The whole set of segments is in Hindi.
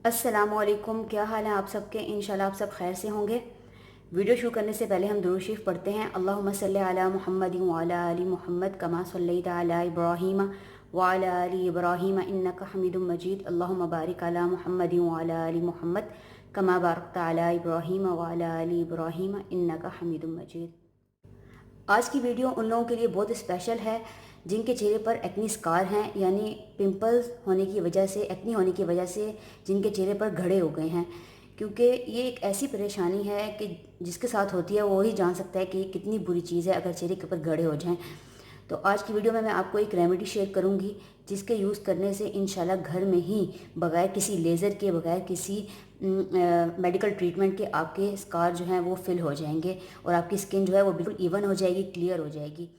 अस्सलामुअलैकुम, क्या हाल है आप सबके। इंशाल्लाह आप सब खैर से होंगे। वीडियो शुरू करने से पहले हम दुरूद शरीफ पढ़ते हैं। अल्लाहुम्मा सल्ली अला मुहम्मद व अला आलि मुहम्मद कमा सल्लैता अला इब्राहीम व अला आलि इब्राहीम इन्नका हमीदुम मजीद। अल्लाहुम्मा बारिक अला मुहम्मद व अला आलि मुहम्मद कमा बारकता अला इब्राहीम व अला आलि इब्राहीम इन्नका हमीदुम मजीद। आज की वीडियो उन लोगों के लिए बहुत स्पेशल है जिनके चेहरे पर एक्नी स्कार हैं, यानी पिंपल्स होने की वजह से, एक्नी होने की वजह से जिनके चेहरे पर घड़े हो गए हैं। क्योंकि ये एक ऐसी परेशानी है कि जिसके साथ होती है वो ही जान सकता है कि कितनी बुरी चीज़ है अगर चेहरे के ऊपर घड़े हो जाएं। तो आज की वीडियो में मैं आपको एक रेमेडी शेयर करूंगी जिसके यूज़ करने से इंशाल्लाह घर में ही बगैर किसी लेज़र के, बगैर किसी मेडिकल ट्रीटमेंट के आपके स्कार जो हैं वो फिल हो जाएंगे और आपकी स्किन जो है वो बिल्कुल इवन हो जाएगी, क्लियर हो जाएगी।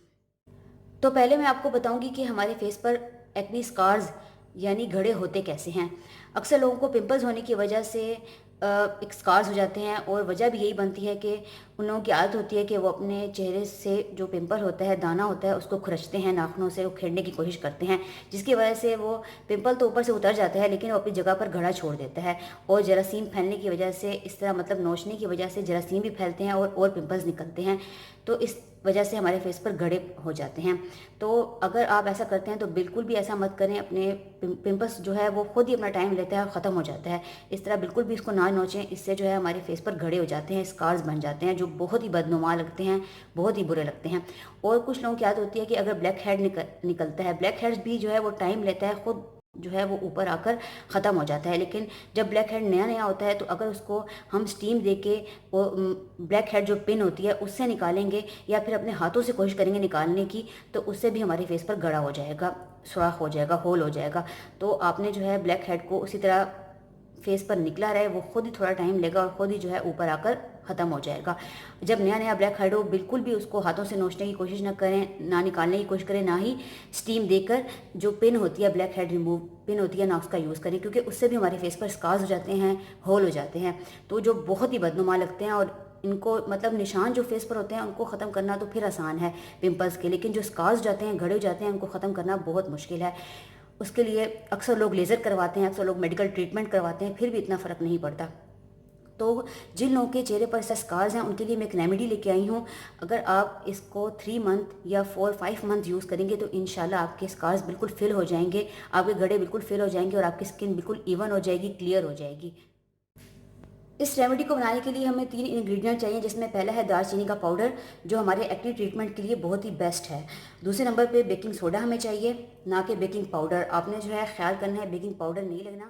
तो पहले मैं आपको बताऊंगी कि हमारे फेस पर एक्नी स्कार्स यानी घड़े होते कैसे हैं। अक्सर लोगों को पिंपल्स होने की वजह से एक स्कार्स हो जाते हैं और वजह भी यही बनती है कि उन लोगों की आदत होती है कि वो अपने चेहरे से जो पिंपल होता है, दाना होता है, उसको खुरचते हैं, नाखूनों से वो खेड़ने की कोशिश करते हैं, जिसकी वजह से वो पिंपल तो ऊपर से उतर जाता है लेकिन वो अपनी जगह पर घड़ा छोड़ देता है। और जरासीम फैलने की वजह से, इस तरह मतलब नोचने की वजह से जरासीम भी फैलते हैं और पिंपल्स निकलते हैं। तो इस वजह से हमारे फेस पर घड़े हो जाते हैं। तो अगर आप ऐसा करते हैं तो बिल्कुल भी ऐसा मत करें। अपने पिंपल्स जो है वो खुद ही अपना टाइम लेता है और ख़त्म हो जाता है। इस तरह बिल्कुल भी इसको ना नोचें, इससे जो है हमारे फेस पर घड़े हो जाते हैं, स्कार्स बन जाते हैं जो बहुत ही बदनुमा लगते हैं, बहुत ही बुरे लगते हैं। और कुछ लोगों की आदत होती है कि अगर ब्लैक हेड निकलता है, ब्लैक हेड्स भी जो है वो टाइम लेता है, खुद जो है वो ऊपर आकर ख़त्म हो जाता है। लेकिन जब ब्लैक हेड नया नया होता है तो अगर उसको हम स्टीम दे के वो ब्लैक हेड जो पिन होती है उससे निकालेंगे या फिर अपने हाथों से कोशिश करेंगे निकालने की, तो उससे भी हमारे फेस पर गड़ा हो जाएगा, सुराख हो जाएगा, होल हो जाएगा। तो आपने जो है ब्लैक हेड को उसी तरह फेस पर निकला रहे, वो खुद ही थोड़ा टाइम लेगा और खुद ही जो है ऊपर आकर ख़त्म हो जाएगा। जब नया नया ब्लैक हेड हो बिल्कुल भी उसको हाथों से नोचने की कोशिश ना करें, ना निकालने की कोशिश करें, ना ही स्टीम देकर जो पिन होती है, ब्लैक हेड रिमूव पिन होती है ना, उसका यूज़ करें, क्योंकि उससे भी हमारे फेस पर स्कार्स हो जाते हैं, होल हो जाते हैं, तो जो बहुत ही बदनुमा लगते हैं। और इनको मतलब निशान जो फेस पर होते हैं उनको ख़त्म करना तो फिर आसान है पिंपल्स के, लेकिन जो स्कार्स जाते हैं, घड़े हो जाते हैं, उनको ख़त्म करना बहुत मुश्किल है। उसके लिए अक्सर लोग लेज़र करवाते हैं, अक्सर लोग मेडिकल ट्रीटमेंट करवाते हैं, फिर भी इतना फ़र्क नहीं पड़ता। तो जिन लोगों के चेहरे पर ऐसा स्कार्स हैं उनके लिए मैं एक रेमेडी लेके आई हूँ। अगर आप इसको 3 मंथ या 4-5 मंथ यूज़ करेंगे तो इंशाल्लाह आपके स्कार्स बिल्कुल फिल हो जाएंगे, आपके गड्ढे बिल्कुल फिल हो जाएंगे और आपकी स्किन बिल्कुल इवन हो जाएगी, क्लियर हो जाएगी। इस रेमेडी को बनाने के लिए हमें 3 इंग्रेडिएंट चाहिए, जिसमें पहला है दालचीनी का पाउडर जो हमारे एक्ने ट्रीटमेंट के लिए बहुत ही बेस्ट है। दूसरे नंबर पे बेकिंग सोडा हमें चाहिए, ना कि बेकिंग पाउडर। आपने जो है ख्याल करना है बेकिंग पाउडर नहीं लेना,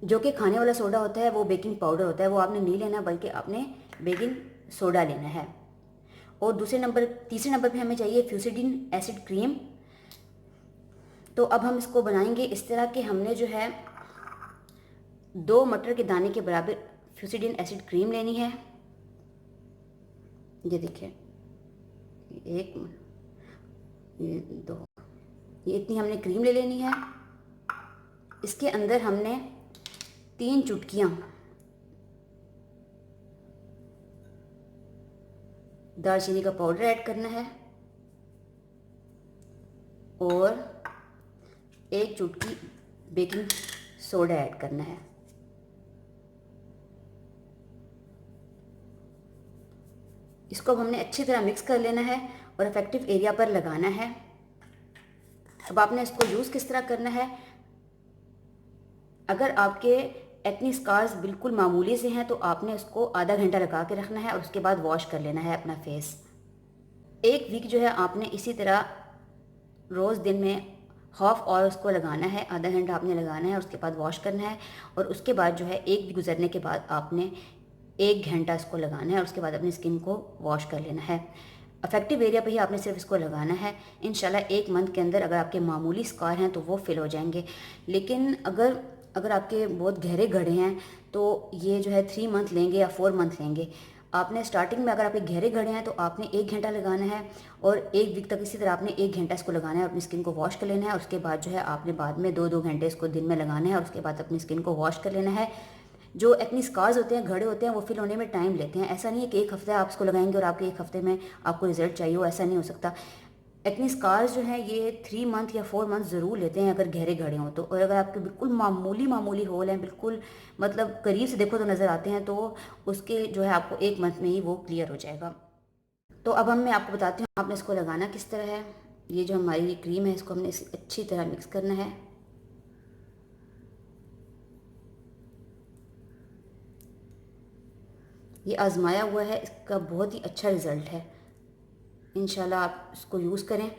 जो कि खाने वाला सोडा होता है वो बेकिंग पाउडर होता है, वो आपने नहीं लेना, बल्कि आपने बेकिंग सोडा लेना है। और तीसरे नंबर पे हमें चाहिए फ्यूसिडिन एसिड क्रीम। तो अब हम इसको बनाएंगे इस तरह कि हमने जो है 2 मटर के दाने के बराबर फ्यूसिडिन एसिड क्रीम लेनी है। ये देखिए, एक, ये 2, ये इतनी हमने क्रीम ले लेनी है। इसके अंदर हमने 3 चुटकियाँ दालचीनी का पाउडर ऐड करना है और 1 चुटकी बेकिंग सोडा ऐड करना है। इसको अब हमने अच्छी तरह मिक्स कर लेना है और इफेक्टिव एरिया पर लगाना है। अब आपने इसको यूज़ किस तरह करना है, अगर आपके एक्नी स्कार्स बिल्कुल मामूली से हैं तो आपने इसको आधा घंटा लगा के रखना है और उसके बाद वॉश कर लेना है अपना फेस। 1 वीक जो है आपने इसी तरह रोज़ दिन में हाफ आवर उसको लगाना है, आधा घंटा आपने लगाना है और उसके बाद वॉश करना है। और उसके बाद जो है 1 वीक गुजरने के बाद आपने 1 घंटा इसको लगाना है और उसके बाद अपनी स्किन को वॉश कर लेना है। अफेक्टिव एरिया पे ही आपने सिर्फ इसको लगाना है। इंशाल्लाह 1 मंथ के अंदर अगर आपके मामूली स्कार हैं तो वो फिल हो जाएंगे। लेकिन अगर अगर आपके बहुत गहरे घड़े हैं तो ये जो है 3 मंथ लेंगे या 4 मंथ लेंगे। आपने स्टार्टिंग में अगर आपके गहरे घड़े हैं तो आपने 1 घंटा लगाना है और 1 वीक तक इसी तरह आपने 1 घंटा इसको लगाना है, अपनी स्किन को वॉश कर लेना है। और उसके बाद जो है आपने बाद में 2-2 घंटे इसको दिन में लगाना है और उसके बाद अपनी स्किन को वॉश कर लेना है। जो एक्नी स्कार्स होते हैं, घड़े होते हैं, वो फिल होने में टाइम लेते हैं। ऐसा नहीं है कि 1 हफ्ते आप इसको लगाएंगे और आपके 1 हफ्ते में आपको रिजल्ट चाहिए हो, ऐसा नहीं हो सकता। एक्ने स्कार्स जो हैं ये 3 मंथ या 4 मंथ ज़रूर लेते हैं अगर गहरे घड़े हों तो, और अगर आपके बिल्कुल मामूली मामूली होल हैं, बिल्कुल मतलब करीब से देखो तो नज़र आते हैं, तो उसके जो है आपको 1 मंथ में ही वो क्लियर हो जाएगा। तो अब मैं आपको बताती हूँ आपने इसको लगाना किस तरह है। ये जो हमारी क्रीम है इसको हमने अच्छी तरह मिक्स करना है। ये आजमाया हुआ है, इसका बहुत ही अच्छा रिज़ल्ट है। इंशाल्लाह आप इसको यूज़ करें,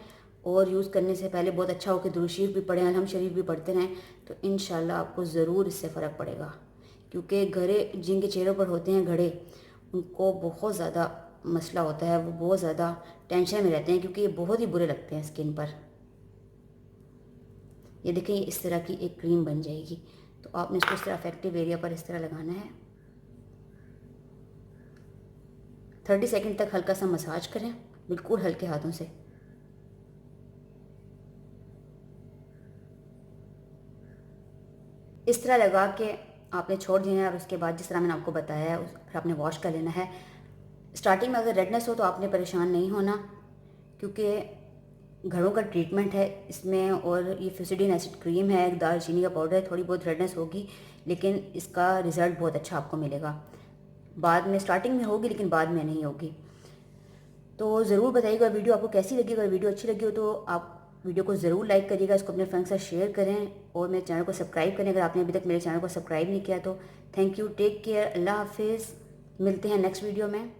और यूज़ करने से पहले बहुत अच्छा हो कि दुरूद शरीफ भी पढ़ें, अलहम शरीफ भी पढ़ते रहें, तो इंशाल्लाह आपको ज़रूर इससे फ़र्क पड़ेगा। क्योंकि घड़े जिनके चेहरों पर होते हैं घड़े, उनको बहुत ज़्यादा मसला होता है, वो बहुत ज़्यादा टेंशन में रहते हैं क्योंकि ये बहुत ही बुरे लगते हैं स्किन पर। ये देखें, ये इस तरह की एक क्रीम बन जाएगी। तो आपने इसको इस तरह अफेक्टिव एरिया पर इस तरह लगाना है। 30 सेकंड तक हल्का सा मसाज करें, बिल्कुल हल्के हाथों से। इस तरह लगा के आपने छोड़ देना है, और उसके बाद जिस तरह मैंने आपको बताया है फिर आपने वॉश कर लेना है। स्टार्टिंग में अगर रेडनेस हो तो आपने परेशान नहीं होना, क्योंकि घड़ों का ट्रीटमेंट है इसमें, और ये फिसिडिन एसिड क्रीम है, एक दालचीनी का पाउडर है, थोड़ी बहुत रेडनेस होगी लेकिन इसका रिज़ल्ट बहुत अच्छा आपको मिलेगा। बाद में स्टार्टिंग में होगी लेकिन बाद में नहीं होगी। तो ज़रूर बताइएगा वीडियो आपको कैसी लगी। अगर वीडियो अच्छी लगी हो तो आप वीडियो को ज़रूर लाइक करिएगा, इसको अपने फ्रेंड्स के साथ शेयर करें, और मेरे चैनल को सब्सक्राइब करें अगर आपने अभी तक मेरे चैनल को सब्सक्राइब नहीं किया तो। थैंक यू, टेक केयर, अल्लाह हाफिज़। मिलते हैं नेक्स्ट वीडियो में।